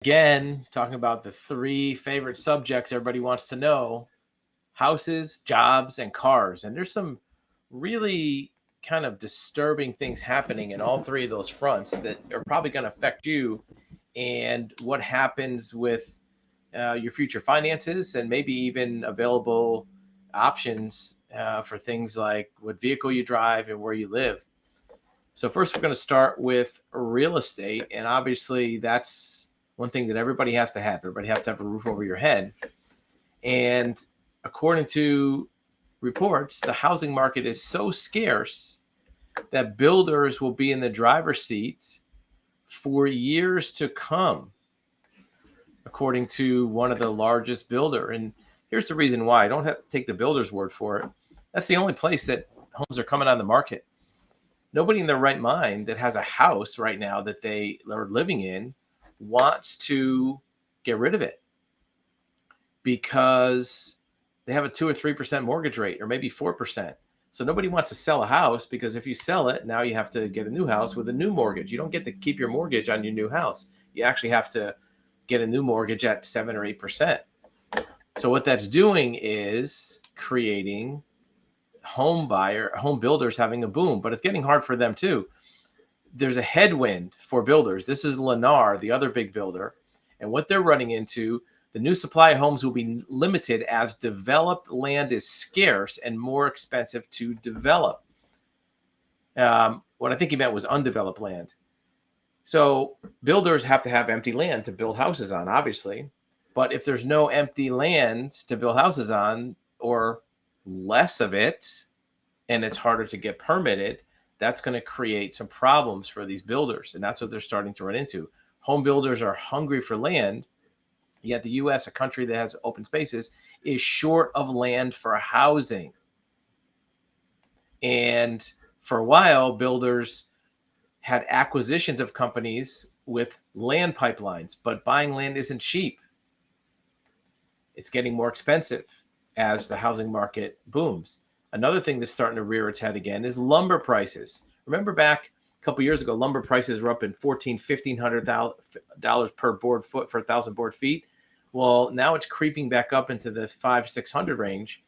Again, talking about the three favorite subjects everybody wants to know: houses, jobs, and cars. And there's some really kind of disturbing things happening in all three of those fronts that are probably going to affect you and what happens with your future finances and maybe even available options for things like what vehicle you drive and where you live. So first, we're going to start with real estate, and obviously that's one thing that everybody has to have. Everybody has to have a roof over your head, and according to reports, the housing market is so scarce that builders will be in the driver's seat for years to come, according to one of the largest builder. And here's the reason why. I don't have to take the builder's word for it. That's the only place that homes are coming on the market. Nobody in their right mind that has a house right now that they are living in wants to get rid of it because they have a 2 or 3% mortgage rate, or maybe 4%. So nobody wants to sell a house, because if you sell it, now you have to get a new house with a new mortgage. You don't get to keep your mortgage on your new house. You actually have to get a new mortgage at 7 or 8%. So what that's doing is creating home builders having a boom, but it's getting hard for them too. There's a headwind for builders. This is Lennar, the other big builder, and what they're running into: the new supply of homes will be limited as developed land is scarce and more expensive to develop. What I think he meant was undeveloped land. So builders have to have empty land to build houses on, obviously. But if there's no empty land to build houses on, or less of it, and it's harder to get permitted, that's going to create some problems for these builders. And that's what they're starting to run into. Home builders are hungry for land, yet the U.S., a country that has open spaces, is short of land for housing. And for a while, builders had acquisitions of companies with land pipelines, but buying land isn't cheap. It's getting more expensive as the housing market booms. Another thing that's starting to rear its head again is lumber prices. Remember back a couple years ago, lumber prices were up in $1,500 per board foot for 1,000 board feet. Well, now it's creeping back up into the 500-600 range.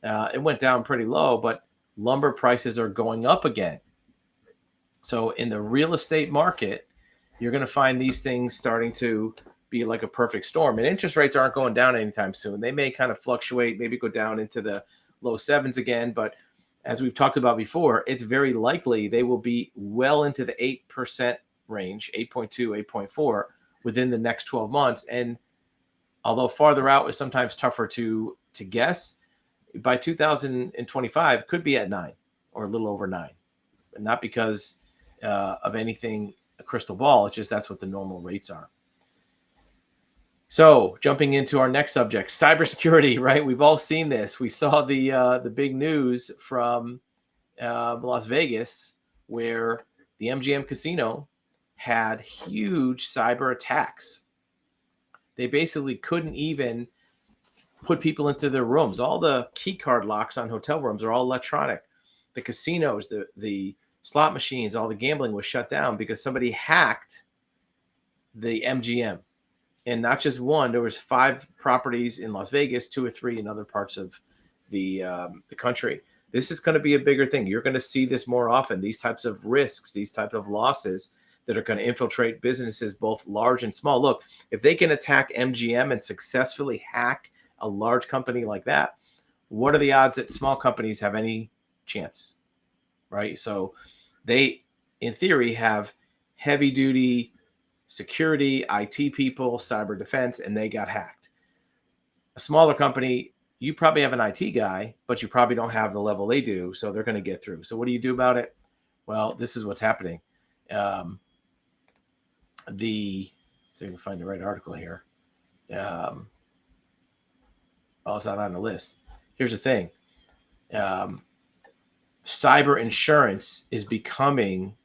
It went down pretty low, but lumber prices are going up again. So in the real estate market, you're going to find these things starting to be like a perfect storm. And interest rates aren't going down anytime soon. They may kind of fluctuate, maybe go down into the low sevens again. But as we've talked about before, it's very likely they will be well into the 8% range, 8.2, 8.4 within the next 12 months. And although farther out is sometimes tougher to guess, by 2025 could be at 9 or a little over 9. And not because of anything, a crystal ball. It's just that's what the normal rates are. So jumping into our next subject, cybersecurity, right? We've all seen this. We saw the big news from Las Vegas, where the MGM casino had huge cyber attacks. They basically couldn't even put people into their rooms. All the key card locks on hotel rooms are all electronic. The casinos, the slot machines, all the gambling was shut down because somebody hacked the MGM. And not just one, there was 5 properties in Las Vegas, 2 or 3 in other parts of the country. This is going to be a bigger thing. You're going to see this more often, these types of risks, these types of losses that are going to infiltrate businesses, both large and small. Look, if they can attack MGM and successfully hack a large company like that, what are the odds that small companies have any chance, right? So they, in theory, have heavy-duty security, IT people, cyber defense, and they got hacked. A smaller company, you probably have an IT guy, but you probably don't have the level they do, so they're going to get through. So what do you do about it? Well, this is what's happening. So you can find the right article here. Oh, it's not on the list. Here's the thing. Cyber insurance is becoming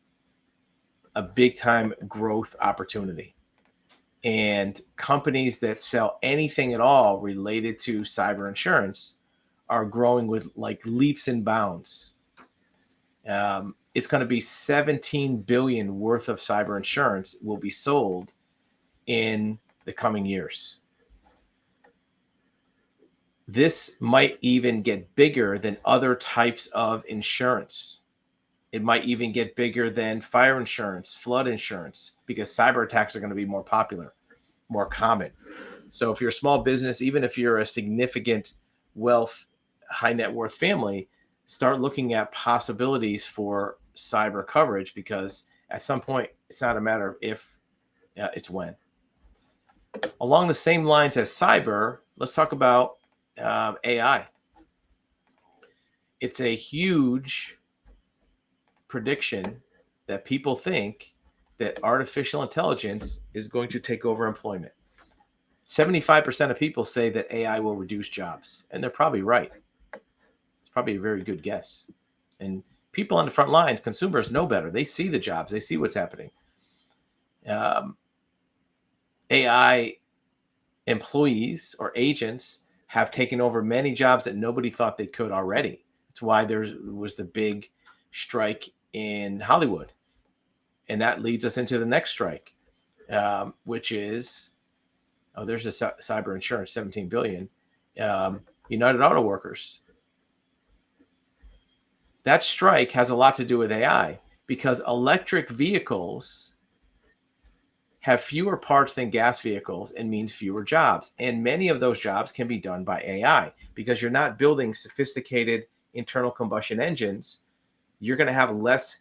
a big time growth opportunity. And companies that sell anything at all related to cyber insurance are growing with like leaps and bounds. It's going to be $17 billion worth of cyber insurance will be sold in the coming years. This might even get bigger than other types of insurance. It might even get bigger than fire insurance, flood insurance, because cyber attacks are going to be more popular, more common. So if you're a small business, even if you're a significant wealth, high net worth family, start looking at possibilities for cyber coverage, because at some point, it's not a matter of if, it's when. Along the same lines as cyber, let's talk about AI. It's a huge prediction that people think that artificial intelligence is going to take over employment. 75% of people say that AI will reduce jobs, and they're probably right. It's probably a very good guess. And people on the front line, consumers, know better. They see the jobs. They see what's happening. AI employees or agents have taken over many jobs that nobody thought they could already. That's why there was the big strike in Hollywood. And that leads us into the next strike, which is, there's a cyber insurance, $17 billion. United Auto Workers. That strike has a lot to do with AI, because electric vehicles have fewer parts than gas vehicles and means fewer jobs. And many of those jobs can be done by AI, because you're not building sophisticated internal combustion engines. You're going to have less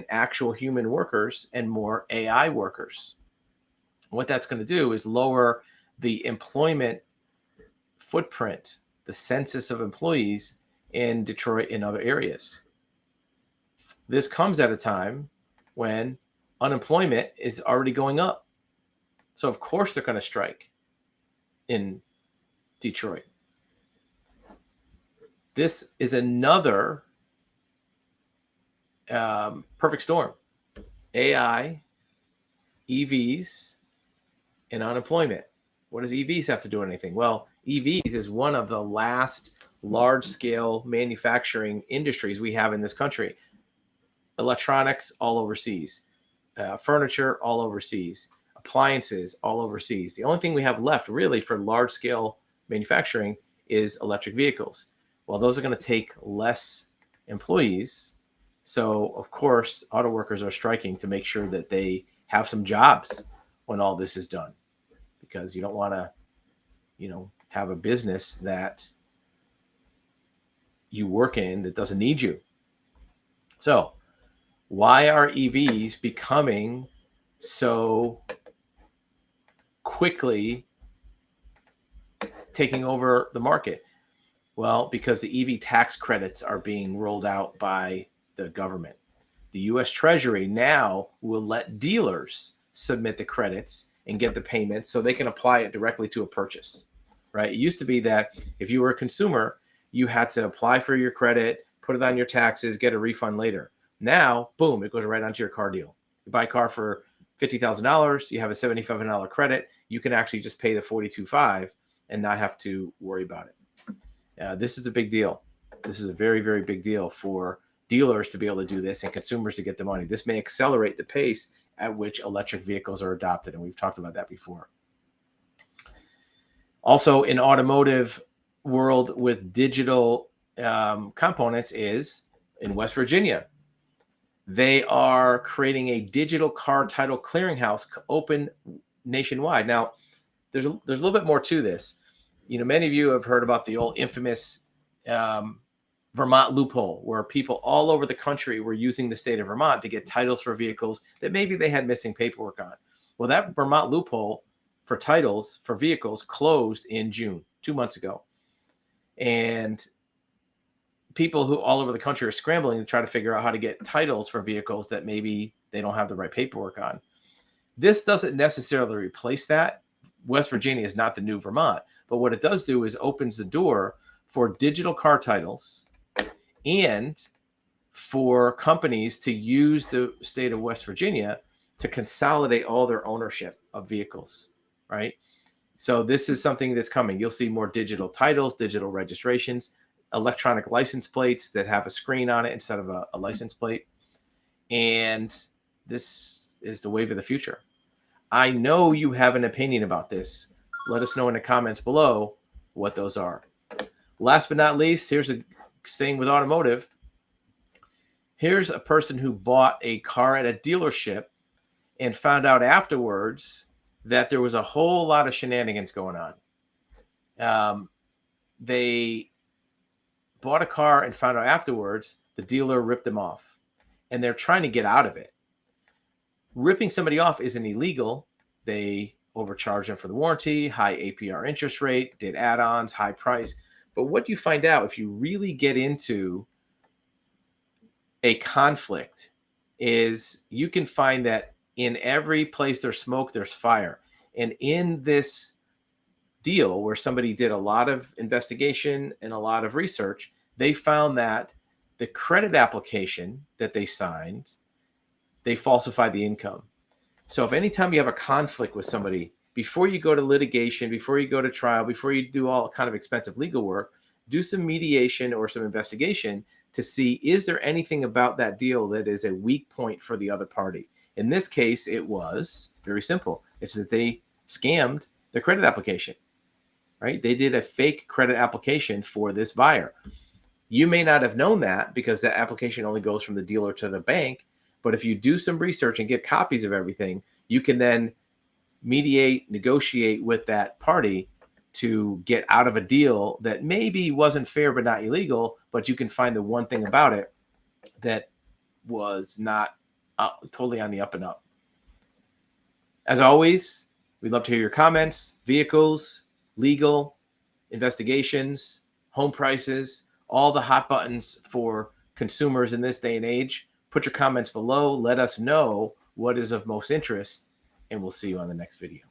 actual human workers and more AI workers. What that's going to do is lower the employment footprint, the census of employees in Detroit and other areas. This comes at a time when unemployment is already going up. So of course they're going to strike in Detroit. This is another perfect storm. AI, EVs, and unemployment. What does EVs have to do with anything? Well, EVs is one of the last large-scale manufacturing industries we have in this country. Electronics, all overseas. Furniture, all overseas. Appliances, all overseas. The only thing we have left really for large-scale manufacturing is electric vehicles. Well, those are going to take less employees. So, of course, auto workers are striking to make sure that they have some jobs when all this is done, because you don't want to, have a business that you work in that doesn't need you. So, why are EVs becoming so quickly taking over the market? Well, because the EV tax credits are being rolled out by the government. The U.S. Treasury now will let dealers submit the credits and get the payments so they can apply it directly to a purchase, right? It used to be that if you were a consumer, you had to apply for your credit, put it on your taxes, get a refund later. Now, boom, it goes right onto your car deal. You buy a car for $50,000, you have a $75 credit, you can actually just pay the $42,500 and not have to worry about it. This is a big deal. This is a very, very big deal for dealers to be able to do this and consumers to get the money. This may accelerate the pace at which electric vehicles are adopted, and we've talked about that before. Also, in automotive world with digital components is in West Virginia. They are creating a digital car title clearinghouse open nationwide. Now, there's a little bit more to this. Many of you have heard about the old infamous Vermont loophole, where people all over the country were using the state of Vermont to get titles for vehicles that maybe they had missing paperwork on. Well, that Vermont loophole for titles for vehicles closed in June, 2 months ago. And people who all over the country are scrambling to try to figure out how to get titles for vehicles that maybe they don't have the right paperwork on. This doesn't necessarily replace that. West Virginia is not the new Vermont, but what it does do is opens the door for digital car titles and for companies to use the state of West Virginia to consolidate all their ownership of vehicles, right? So this is something that's coming. You'll see more digital titles, digital registrations, electronic license plates that have a screen on it instead of a license plate. And this is the wave of the future. I know you have an opinion about this. Let us know in the comments below what those are. Last but not least, staying with automotive. Here's a person who bought a car at a dealership and found out afterwards that there was a whole lot of shenanigans going on. They bought a car and found out afterwards the dealer ripped them off, and they're trying to get out of it. Ripping somebody off isn't illegal. They overcharged them for the warranty, high APR interest rate, did add-ons, high price. But what you find out if you really get into a conflict is you can find that in every place there's smoke, there's fire. And in this deal where somebody did a lot of investigation and a lot of research, they found that the credit application that they signed, they falsified the income. So if anytime you have a conflict with somebody, before you go to litigation, before you go to trial, before you do all kind of expensive legal work, do some mediation or some investigation to see, is there anything about that deal that is a weak point for the other party? In this case, it was very simple. It's that they scammed the credit application, right? They did a fake credit application for this buyer. You may not have known that because that application only goes from the dealer to the bank. But if you do some research and get copies of everything, you can then mediate, negotiate with that party to get out of a deal that maybe wasn't fair but not illegal, but you can find the one thing about it that was not totally on the up and up. As always, we'd love to hear your comments, vehicles, legal, investigations, home prices, all the hot buttons for consumers in this day and age. Put your comments below. Let us know what is of most interest, and we'll see you on the next video.